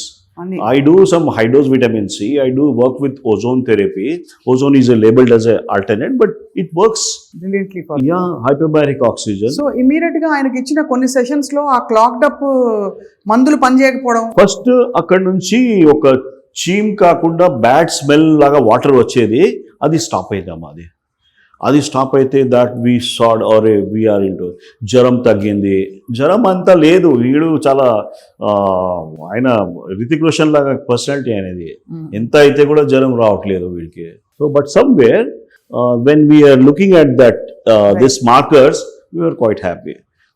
I do some high dose vitamin C. I do work with ozone therapy. Ozone is labeled as an alternate, but it works brilliantly for hyperbaric oxygen. So immediate గా ఆయనకి ఇచ్చిన కొన్ని sessions లో ఆ clocked up మందులు పనిచేయకపోవడం, first అక్కడ నుంచి ఒక చీమ్ కాకుండా బ్యాడ్ స్మెల్ లాగా వాటర్ వచ్చేది, అది స్టాప్ అయిందమ్మా. అది స్టాప్ అయితే that we said are we're into. జ్వరం తగ్గింది, జ్వరం అంతా లేదు. వీడు చాలా ఆయన రితిక్ రోషన్ లాగా పర్సనాలిటీ అనేది, ఎంత అయితే కూడా జ్వరం రావట్లేదు వీడికి. So but somewhere when we're looking at that this markers, we're quite happy.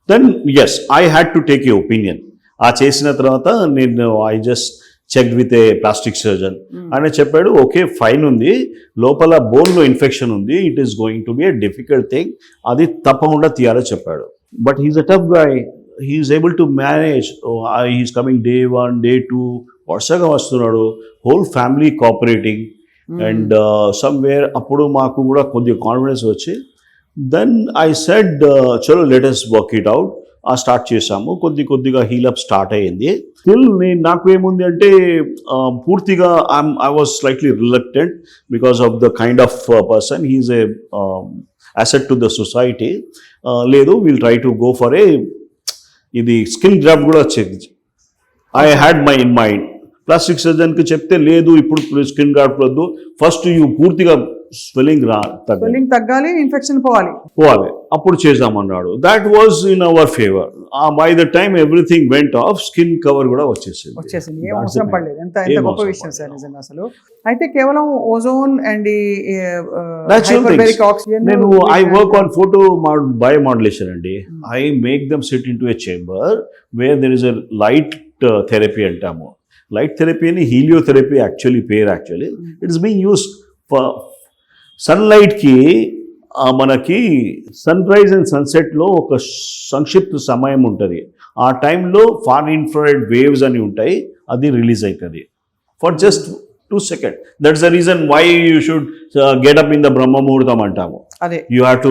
Then yes, I had to take a opinion. ఆ చేసిన తర్వాత నేను I just check with a plastic surgeon. ఆయన చెప్పాడు ఓకే ఫైన్ ఉంది, లోపల బోన్లో ఇన్ఫెక్షన్ ఉంది, it is going to be a difficult thing, అది తప్పకుండా తీయాలని చెప్పాడు. But he is a tough guy, he is able to manage. He is coming day 1 day 2 వరుసగా వస్తున్నాడు, whole family cooperating. And somewhere అప్పుడు మాకు కూడా కొద్దిగా కాన్ఫిడెన్స్ వచ్చి, దెన్ ఐ సెడ్ చలో let us work it out. Start చేసాము, కొద్దిగా హీలప్ స్టార్ట్ అయ్యింది. స్టిల్ నాకు ఏముంది అంటే పూర్తిగా I was slightly reluctant because of the kind of person. He's a asset to the society. లేదు, will try to go for a ఇది స్కిన్ గ్రాఫ్ట్ కూడా వచ్చేది. I had my in mind. Plastic సర్జన్కి చెప్తే లేదు ఇప్పుడు స్కిన్ గ్రాఫ్ట్ వద్దు, first you పూర్తిగా స్వెల్లింగ్ తగ్గాలి, ఇన్ఫెక్షన్ పోవాలి, అప్పుడు చేద్దామన్నాడు. That was in our favour. By the time everything went off, skin cover కూడా వచ్చేసింది. ఏం అవసరం పడలేదు. ఎంత గొప్ప విషయం సార్ నిజంగా అసలు. అయితే కేవలం ఓజోన్ అండ్ హైపర్బారిక్ ఆక్సిజన్. నేను I work on photo biomodulation అండి. I make them sit in to a chamber where there is a light therapy అంటాము. లైట్ థెరపీ అని హీలియోథెరపీ యాక్చువల్లీ పేరు. Actually it's being used for సన్లైట్కి. మనకి sun rise and సన్సెట్లో ఒక సంక్షిప్త సమయం ఉంటుంది. ఆ టైంలో ఫార్ ఇన్ఫ్రారెడ్ వేవ్స్ అని ఉంటాయి, అది రిలీజ్ అవుతుంది for just 2 seconds. That's the reason why you should get up in the Brahma muhurtam అంటాము. You have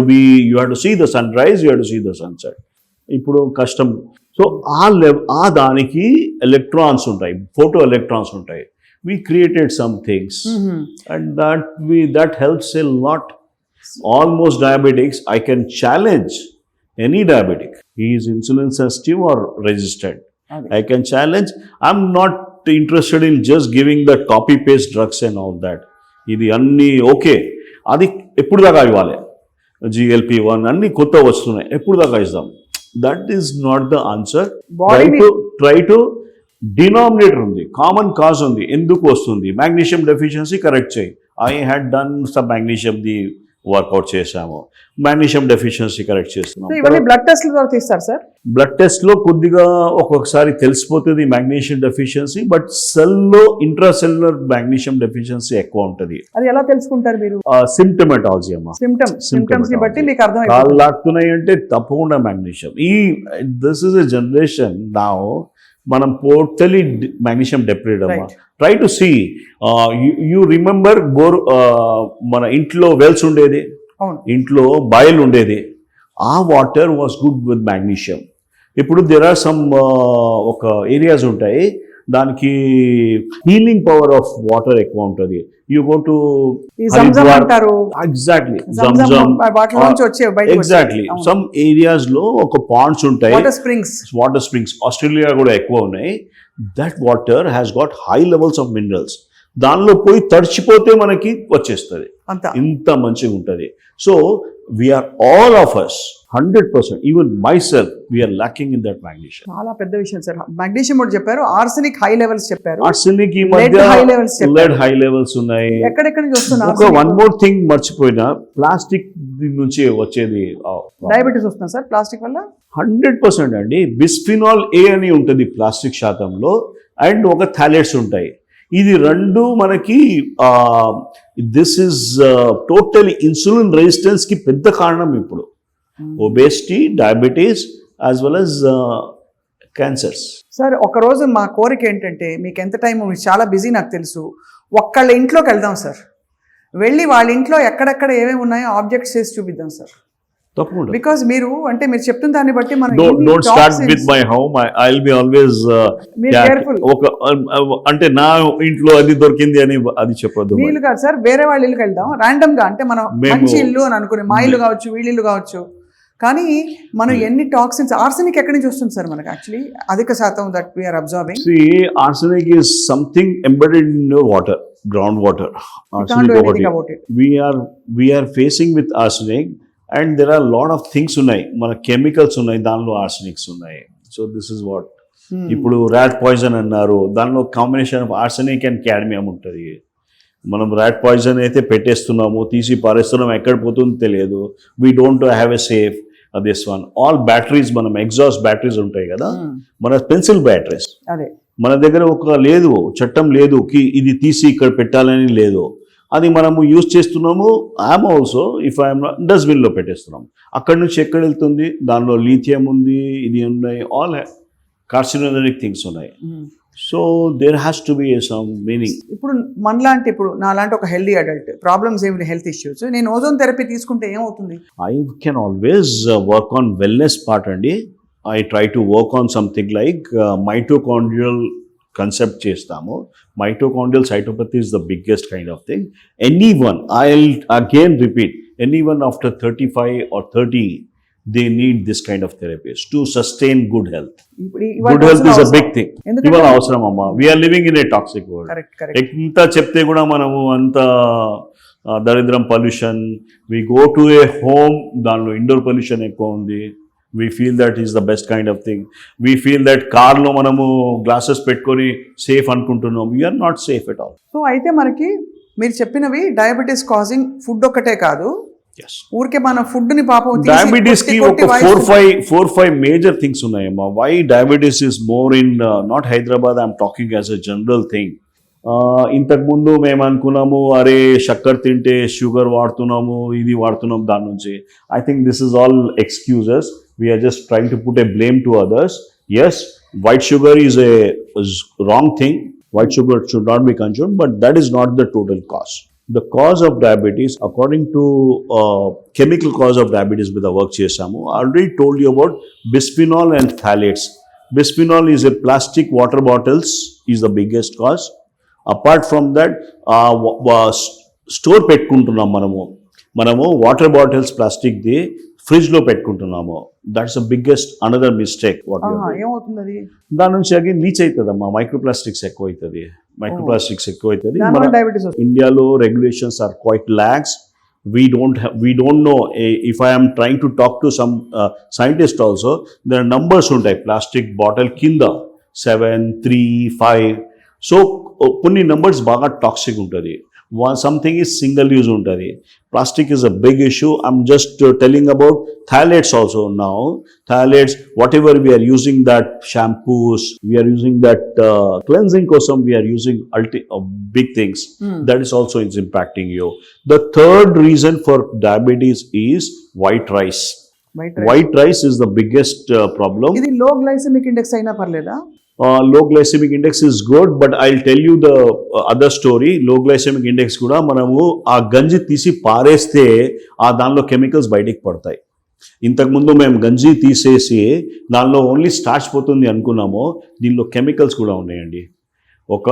to see the sunrise, you have to see the sunset. ఇప్పుడు కష్టం. సో ఆ దానికి electrons ఉంటాయి, ఫోటో ఎలక్ట్రాన్స్ ఉంటాయి. We created some things and that helps a lot. Almost diabetics, I can challenge any diabetic. He is insulin sensitive or resistant. Okay. I can challenge. I'm not interested in just giving the copy paste drugs and all that. ఇది అన్నీ okay, అది ఎప్పుడు దాకా ఇవ్వాలి? GLP-1 అన్ని కొత్త వస్తున్నాయి, ఎప్పుడు దాకా ఇస్తాం? That is not the answer. Try to denominator ఉంది, కామన్ కాజ్ ఉంది, ఎందుకు వస్తుంది? మ్యాగ్నీషియం డెఫిషియన్సీ కరెక్ట్ చేయి. I had done some magnesium the workout చేశాము, మ్యాగ్నీషియం డెఫిషియన్సీ కరెక్ట్ చేస్తున్నాం. బ్లడ్ టెస్ట్ ద్వారా తీస్తారు సార్? బ్లడ్ టెస్ట్ లో కొద్దిగా ఒక్కొక్కసారి తెలిసిపోతుంది మ్యాగ్నీషియం డెఫిషియన్సీ, బట్ సెల్ లో ఇంట్రాసెల్యులర్ మ్యాగ్నీషియం డెఫిషియన్సీ ఎక్కువ ఉంటుంది. అది ఎలా తెలుసుకుంటారు మీరు? సిమ్టమాటాలజీ అమ్మా, సిమ్టమ్స్ ని బట్టి మీకు అర్థం కాళ్ళు లాక్కున్నాయి అంటే తప్పకుండా magnesium. This is a generation now, మనం టోటలీ మ్యాగ్నీషియం డెప్రివ్డ్ అమ్మా. Try to see, you remember మన ఇంట్లో వెల్స్ ఉండేది, ఇంట్లో బాయిల్ ఉండేది, ఆ water was good with magnesium. ఇప్పుడు దెర్ ఆర్ సమ్ ఒక ఏరియాస్ ఉంటాయి, దానికి హీలింగ్ పవర్ ఆఫ్ వాటర్ ఎక్కువ ఉంటుంది. You go to exactly some areas లో ఒక పాండ్స్ ఉంటాయి, వాటర్ స్ప్రింగ్స్ ఆస్ట్రేలియా కూడా ఎక్కువ ఉన్నాయి. That water has got high levels of minerals. దానిలో పోయి తడిచిపోతే మనకి వచ్చేస్తుంది, ఇంత మంచిగా ఉంటుంది. So we are all of us 100%, even myself, we are lacking in that magnesium. చాలా పెద్ద విషయం సార్. మ్యాగ్నీషియం కూడా చెప్పారు, ఆర్సెనిక్ హై లెవెల్స్ చెప్పారు. ఆర్సెనిక్ ఈ మధ్య లెడ్ హై లెవెల్స్ ఉన్నాయి. ఎక్కడెక్కడ నుంచి వస్తున్నారు? ఒక వన్ మోర్ థింగ్ మర్చిపోయినా, ప్లాస్టిక్ నుంచి వచ్చేది డయాబెటీస్ వస్తుంది సార్ ప్లాస్టిక్ వల్ల. 100% అండి. బిస్ఫినాల్ ఏ అని ఉంటుంది ప్లాస్టిక్ శాతంలో, అండ్ ఒక థాలెట్స్ ఉంటాయి. ఇది రెండు మనకి this is totally insulin resistance కి పెద్ద కారణం ఇప్పుడు. Obesity, diabetes as well as cancers. Sir ఒకరోజు మా కోరిక ఏంటంటే, మీకు ఎంత టైం, మీరు చాలా బిజీ నాకు తెలుసు, ఒక్కళ్ళ ఇంట్లోకి వెళ్దాం సార్, వెళ్ళి వాళ్ళ ఇంట్లో ఎక్కడెక్కడ ఏమేమి ఉన్నాయో ఆబ్జెక్ట్స్ చేసి చూపిద్దాం సార్. తప్పకుండా. బికాజ్ మీరు అంటే మీరు చెప్తున్న దాన్ని బట్టి మనం don't start with my home, I will be always ఒక అంటే నా ఇంట్లో అది దొరికింది అని అది చెప్పొద్దు. వీళ్ళు కాదు సార్, వేరే వాళ్ళ ఇల్లుకి వెళ్దాం రాండమ్ గా, అంటే మనం మంచి ఇల్లు అని అనుకుని, మా ఇల్లు కావచ్చు, వీళ్ళ ఇల్లు కావచ్చు, కానీ మనం ఎన్ని టాక్సిన్స్, ఆర్సెనిక్ ఎక్కడి నుంచి వస్తుంది సార్ మనకి? యాక్చువల్లీ అధిక శాతం that we are observing. See, arsenic is something embedded in your water, groundwater. Arsenic, we are facing with arsenic, and there are a lot of things ఉన్నాయి, మన కెమికల్స్ ఉన్నాయి, దానిలో ఆర్సెనిక్స్ ఉన్నాయి. So this is what. ఇప్పుడు rat poison అన్నారు, దానిలో combination of arsenic and cadmium ఉంటుంది. మనం ర్యాట్ పాయిజన్ అయితే పెట్టేస్తున్నాము, తీసి పారేస్తున్నాము, ఎక్కడ పోతుందో తెలియదు. We don't have a safe this one. All batteries, మనం ఎగ్జాస్ట్ బ్యాటరీస్ ఉంటాయి కదా, మన పెన్సిల్ బ్యాటరీస్, మన దగ్గర ఒక లేదు, చట్టం లేదు కి ఇది తీసి ఇక్కడ పెట్టాలని లేదు. అది మనము యూజ్ చేస్తున్నాము. ఐఎమ్ ఆల్సో, ఇఫ్ ఐఎమ్ డస్ట్బిన్లో పెట్టేస్తున్నాము. అక్కడి నుంచి ఎక్కడ వెళ్తుంది? దానిలో లీథియం ఉంది, ఇది ఉన్నాయి, ఆల్ కార్సినోజెనిక్ థింగ్స్ ఉన్నాయి. So there has to be some meaning. ఇప్పుడు మనలాంటి, ఇప్పుడు నాలాంటి ఒక హెల్దీ అడల్ట్, ప్రాబ్లమ్స్ ఏమి, హెల్త్ ఇష్యూస్, నేను ఓజోన్ థెరపీ తీసుకుంటే ఏమవుతుంది? I can always work on wellness part అండి. I try to work on something like mitochondrial concept చేస్తాము. Mitochondrial cytopathy is the biggest kind of thing. Anyone, I'll again repeat, anyone after 35 or 30, they need this kind of therapies to sustain good health. Good health is a big thing. ఇవాళ అవసరం అమ్మా. We are living in a toxic world. ఎంత చెప్తే కూడా మనము అంత దరిద్రం, pollution. We go to a home, దానిలో ఇండోర్ పొల్యూషన్ ఎక్కువ ఉంది. We feel that is the best kind of thing. We feel that కార్లో మనము గ్లాసెస్ పెట్టుకొని సేఫ్ అనుకుంటున్నాం. We are not safe at all. So అయితే మనకి మీరు చెప్పినవి డయాబెటీస్ కాజింగ్ ఫుడ్ ఒక్కటే కాదు, ఊరికే మన ఫుడ్ ని పాపం డయాబెటీస్ కి ఒక 4-5 మేజర్ థింగ్స్ ఉన్నాయమ్మా. Why diabetes is more in not Hyderabad, I'm talking as a general thing. ఇంతకుముందు మేము అనుకున్నాము, అరే షక్కర్ తింటే షుగర్ వాడుతున్నాము, ఇది వాడుతున్నాం, దాని నుంచి. I think this is all excuses. We are just trying to put a blame to others. Yes, white sugar is a wrong thing. White sugar should not be consumed, but that is not the total cause. The cause of diabetes, according to chemical cause of diabetes with the work చేసాము, I already told you about bisphenol and phthalates. Bisphenol is a plastic water bottles is the biggest cause. Apart from that, store పెట్టుకుంటున్నాం మనము water bottles plastic ది fridge లో పెట్టుకుంటున్నాము. That's the biggest another mistake. ఏమవుతుంది అది? దాని నుంచి again Leach అవుతుందమ్మా, మైక్రోప్లాస్టిక్స్ ఎక్కువ అవుతుంది. డయాబెటీస్ ఇండియాలో regulations are quite lax. we don't know. If I am trying to talk to some scientist also, there are numbers ఉంటాయి plastic bottle కింద 7, 3, 5. సో కొన్ని numbers బాగా టాక్సిక్ ఉంటుంది. Something is single use ఉంటుంది. Plastic is a big issue. I'm just telling about phthalates also now. Phthalates, whatever we are using, that shampoos, we are using that cleansing kosam, we are using big things. That is also is impacting you. The third reason for diabetes is white rice. White rice is the biggest problem. ఇది లో glycemic index అయినా పర్లేదా? Low glycemic index is good, but I'll tell you the other story. Low glycemic index కూడా మనము ఆ గంజి తీసి పారేస్తే ఆ దానిలో కెమికల్స్ బయటికి పడతాయి. ఇంతకుముందు మేము గంజి తీసేసి దానిలో ఓన్లీ స్టార్చ్ పోతుంది అనుకున్నాము, దీనిలో కెమికల్స్ కూడా ఉన్నాయండి. ఒక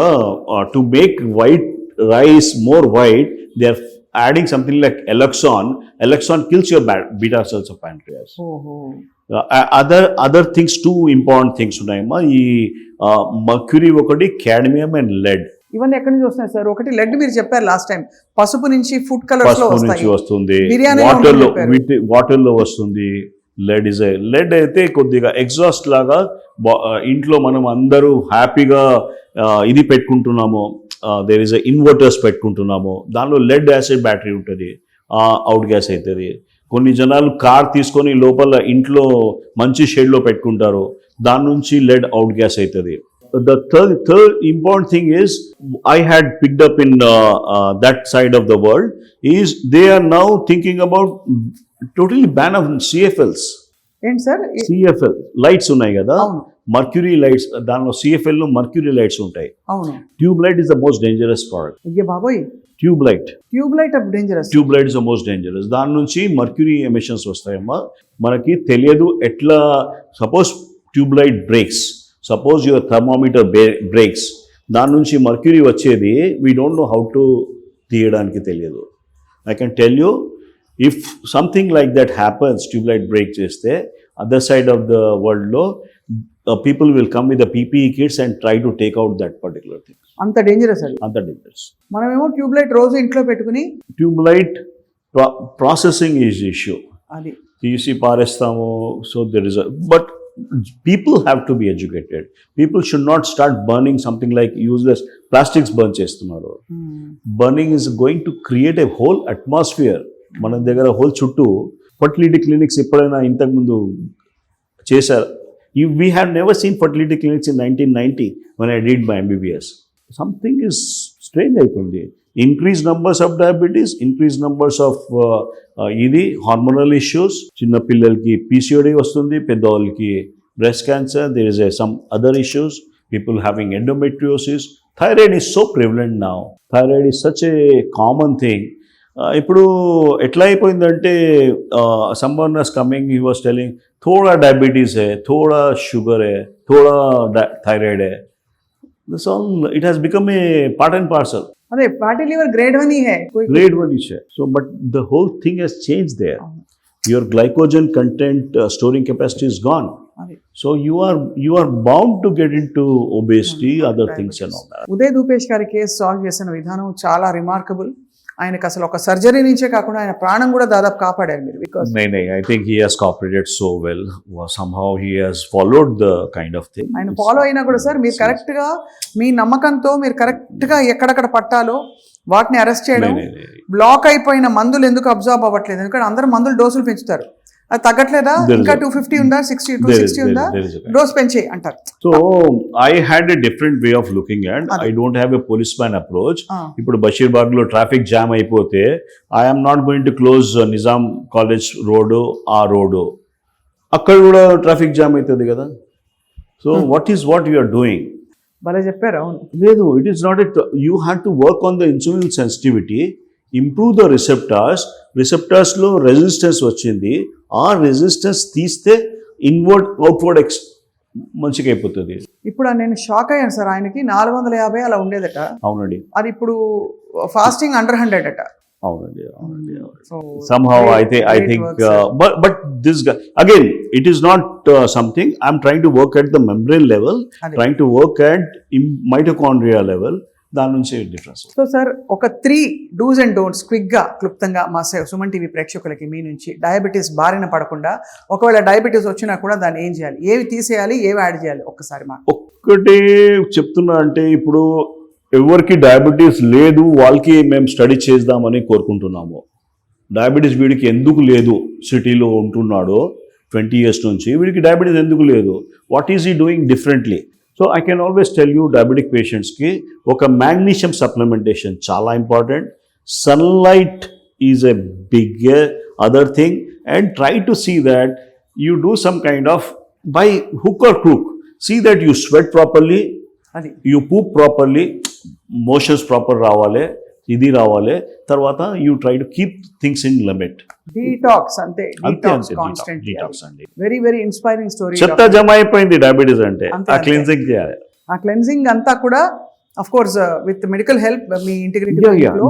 to make white rice more white, they are adding something like Eloxon. Eloxon kills your beta cells of pancreas. Other things, two important things ఉన్నాయమ్మా. ఈ మర్క్యూరీ ఒకటి, cadmium and lead. ఇవన్నీ ఎక్కడి నుంచి వస్తున్నాయి సార్? ఒకటి లెడ్ మీరు చెప్పారు లాస్ట్ టైం, పసుపు నుంచి ఫుడ్ కలర్స్ లో వస్తుంది, బిర్యానీ వాటర్ లో వస్తుంది. లెడ్ అయితే కొద్దిగా ఎగ్జాస్ట్ లాగా ఇంట్లో మనం అందరూ హ్యాపీగా ఇది పెట్టుకుంటున్నాము, దేర్ ఇస్ ఇన్వర్టర్స్ పెట్టుకుంటున్నాము, దానిలో లెడ్ యాసిడ్ బ్యాటరీ ఉంటుంది, అవుట్ గ్యాస్ అవుతుంది. కొన్ని జనాలు కార్ తీసుకొని లోపల ఇంట్లో మంచి షేడ్లో పెట్టుకుంటారు, దాని నుంచి లెడ్ అవుట్ గ్యాస్ అవుతుంది. The third important thing is I had picked up in that side of the world is they are now thinking about totally ban of CFLs. ఏంటి సార్? CFL లైట్స్ ఉన్నాయి కదా, mercury lights, దానిలో CFL లో mercury lights ఉంటాయి. అవును. Tube light is the most dangerous product. అయ్యే బాబోయ్, tube light dangerous. Tube light is the most dangerous. దాని నుంచి మర్క్యూరీ ఎమిషన్స్ వస్తాయమ్మా. మనకి తెలియదు ఎట్లా. Suppose tube light breaks, suppose your thermometer breaks, దాని నుంచి మర్క్యూరీ వచ్చేది, we don't know how to తీయడానికి తెలియదు. I can tell you, if something like that happens, tube light break cheste, other side of the world lo people will come with the PPE kits and try to take out that particular thing. అంత dangerous అది. అంత dangerous. మనమేమో tube light రోజు ఇంట్లో పెట్టుకుని tube light processing is issue. అది తీసి పారేస్తాము. So there is but people have to be educated. People should not start burning something like useless plastics burn చేస్తున్నారు. Burning is going to create a whole atmosphere. మన దగ్గర whole చుట్టూ fertility clinics ఎప్పుడైనా ఇంతకుముందు చేశారు? We have never seen fertility clinics in 1990 when I did my MBBS. Something is strange అవుతుంది. Increase numbers of diabetes, increase numbers of ఇది hormonal issues. చిన్నపిల్లలకి PCOD వస్తుంది, పెద్దవాళ్ళకి breast cancer, there is some other issues, people having endometriosis. Thyroid is so prevalent now. Thyroid is such a common thing. ఇప్పుడు ఎట్లా అయిపోయిందంటే someone was coming, he was telling थोड़ा diabetes है, थोड़ा sugar है, थोड़ा थायराइड है. This all, it has become a part and parcel. अरे फैटी लिवर ग्रेड 1 ही है, ग्रेड 1 ही है. So but the whole thing has changed there. Your glycogen content storing capacity is gone. So you are bound to get into obesity, other things and all that. Uday దూపేష్ గారి case solve చేసిన విధానం చాలా remarkable. ఆయనకు అసలు ఒక surgery నుంచే కాకుండా ఆయన ప్రాణం కూడా దాదాపు కాపాడారు మీరు. Because I think he has cooperated so well. Somehow he has followed the kind of thing. ఆయన ఫాలో అయినా కూడా సార్ మీరు కరెక్ట్ గా మీ నమ్మకంతో మీరు కరెక్ట్ గా ఎక్కడెక్కడ పట్టాలో వాటిని అరెస్ట్ చేయడం. బ్లాక్ అయిపోయిన మందులు ఎందుకు అబ్జార్బ్ అవ్వట్లేదు? ఎందుకంటే అందరూ మందులు డోసులు పెంచుతారు, అది తగ్గట్లేదా? ఇంకా 250 ఉందా, 260 ఉందా, డోస్ పెంచి అంటారు. So I had a different way of looking and I don't have a policeman approach. ఇప్పుడు బషీర్బాగ్ లో ట్రాఫిక్ జామ్ అయిపోతే I'm not going to close Nizam college road, ఆ రోడ్ అక్కడ కూడా ట్రాఫిక్ జామ్ అవుతుంది కదా. So what you are doing? భలే చెప్పారు. అవును, లేదు, it is not you have to work on the insulin sensitivity. Improve the రిసెప్టార్స్లో రెసిస్టెన్స్ వచ్చింది, ఆ రెసిస్టెన్స్ తీస్తే ఇన్వర్డ్ అవుట్వర్డ్ మంచిగా అయిపోతుంది. ఇప్పుడు నేను షాక్ అయ్యాను సార్, ఆయనకి 450 అలా ఉండేదట, అవునండి అది ఇప్పుడు ఫాస్టింగ్ అండర్ 100 అట. అవునండి. So, Somehow great- I great think work, sir. but this guy again, it is not something I'm trying to work at the membrane level, అదే. trying to work at mitochondria level. దాని నుంచి difference. So sir, ఒక 3 dos and don'ts క్విక్గా క్లుప్తంగా మా Suman TV ప్రేక్షకులకి మీ నుంచి, diabetes బారిన పడకుండా, ఒకవేళ డయాబెటీస్ వచ్చినా కూడా దాన్ని ఏం చేయాలి, ఏవి తీసేయాలి, ఏవి యాడ్ చేయాలి, ఒక్కసారి మాకు. ఒక్కటే చెప్తున్నా అంటే, ఇప్పుడు ఎవరికి డయాబెటీస్ లేదు వాళ్ళకి మేము స్టడీ చేద్దామని కోరుకుంటున్నాము. డయాబెటీస్ వీడికి ఎందుకు లేదు, సిటీలో ఉంటున్నాడో 20 years నుంచి, వీడికి డయాబెటీస్ ఎందుకు లేదు, what is he doing differently. So I can always tell you, diabetic పేషెంట్స్కి ఒక మ్యాగ్నీషియం సప్లిమెంటేషన్ చాలా important. Sunlight is a big other thing, and try to see that you do some kind of, by hook or crook, see that you sweat properly, అది you poop properly, motions proper రావాలి, ఇది రావాలి. తర్వాత you try to keep things in limit. Detox అంతే, అంతే constant. Detox అండి. Very very inspiring story. చెత్త జమ అయిపోయింది డయాబెటీస్ అంటే, అంతే, ఆ అంతే. క్లీన్జింగ్ చేయాలి. ఆ క్లెన్జింగ్ అంతా కూడా of course with medical help, మీ integrity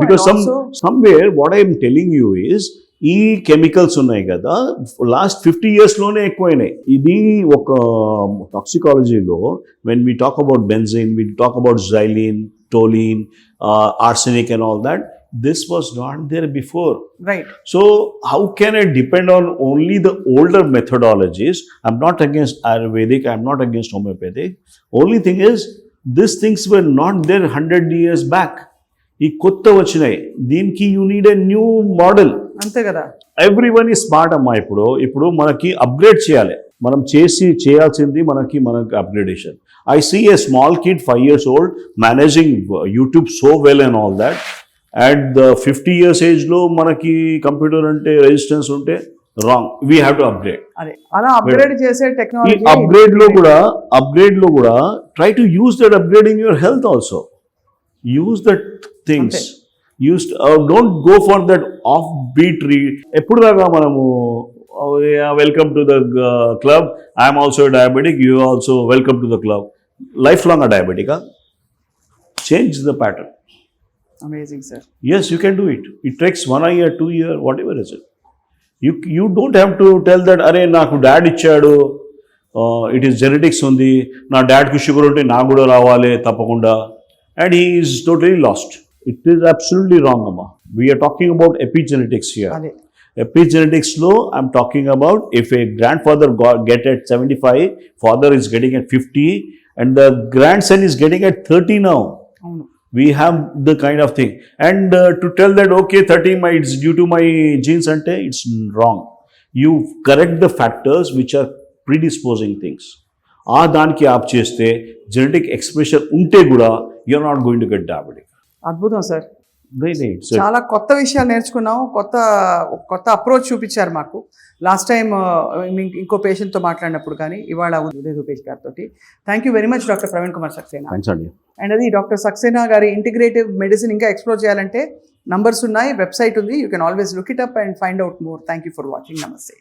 because somewhere what I am telling you is, ఈ కెమికల్స్ ఉన్నాయి కదా, లాస్ట్ 50 years లోనే ఎక్కువైనాయి. ఇది ఒక టాక్సికాలజీలో when we talk about benzene, we talk about xylene, toluene, arsenic and all that, this was not there before. Right. So how can I depend on only the older methodologies? I'm not against Ayurvedic, I'm not against homeopathic. Only thing is, these things were not there 100 years back. ఈ కొత్త వచ్చినాయి, దీనికి you need a new model. అంతే కదా. Everyone ఈ smart అమ్మా. ఇప్పుడు మనకి అప్గ్రేడ్ చేయాలి, మనం చేయాల్సింది మనకి upgradation. I see a small kid 5 years old managing YouTube so well and all that. At the 50 years ఏజ్లో మనకి కంప్యూటర్ అంటే రెసిస్టెన్స్ ఉంటే wrong, we have to upgrade. అదే అలా అప్గ్రేడ్ చేసే ఈ టెక్నాలజీ అప్గ్రేడ్ లో కూడా try to use that upgrade in your health also. Use that things, don't go for that off beat ఎప్పుడు దాకా మనము welcome to the club, I'm also diabetic, you also welcome to the club. Life long డయాబెటికా? Change the pattern. Amazing sir. Yes, you can do it. It takes 1 year, 2 year, whatever is it. You don't have to tell that, అరే నాకు dad ఇచ్చాడు, it is genetics ఉంది, నా డాడ్కి sugar ఉంటే నాకు కూడా రావాలి తప్పకుండా, and he is totally lost. It is absolutely wrong అమ్మా. We're talking about epigenetics here. అదే ఎపిజెనెటిక్స్లో I'm talking about, if a grandfather get at 75, father is getting at 50, and the grandson is getting at 30 now. అవును. We have the kind of thing, and to tell that okay 30 it's due to my genes ante, it's wrong. You correct the factors which are predisposing things. ఆ దానికి ఆప్ చేస్తే genetic expression ఉంటే కూడా you are not going to get diabetic. అద్భుతం sir. It's చాలా కొత్త విషయాలు నేర్చుకున్నాం, కొత్త అప్రోచ్ చూపించారు మాకు. లాస్ట్ టైం ఇంకో పేషెంట్తో మాట్లాడినప్పుడు కానీ, ఇవాళ ఉదయ్ రూపేష్ గారితో. Thank you very much doctor Praveen Kumar Saxena. Thanks అండి. అండ్ అది డాక్టర్ సక్సేనా గారి ఇంటిగ్రేటివ్ మెడిసిన్ ఇంకా ఎక్స్ప్లోర్ చేయాలంటే నంబర్స్ ఉన్నాయి, వెబ్సైట్ ఉంది, you can always look it up and find out more. Thank you for watching. నమస్తే.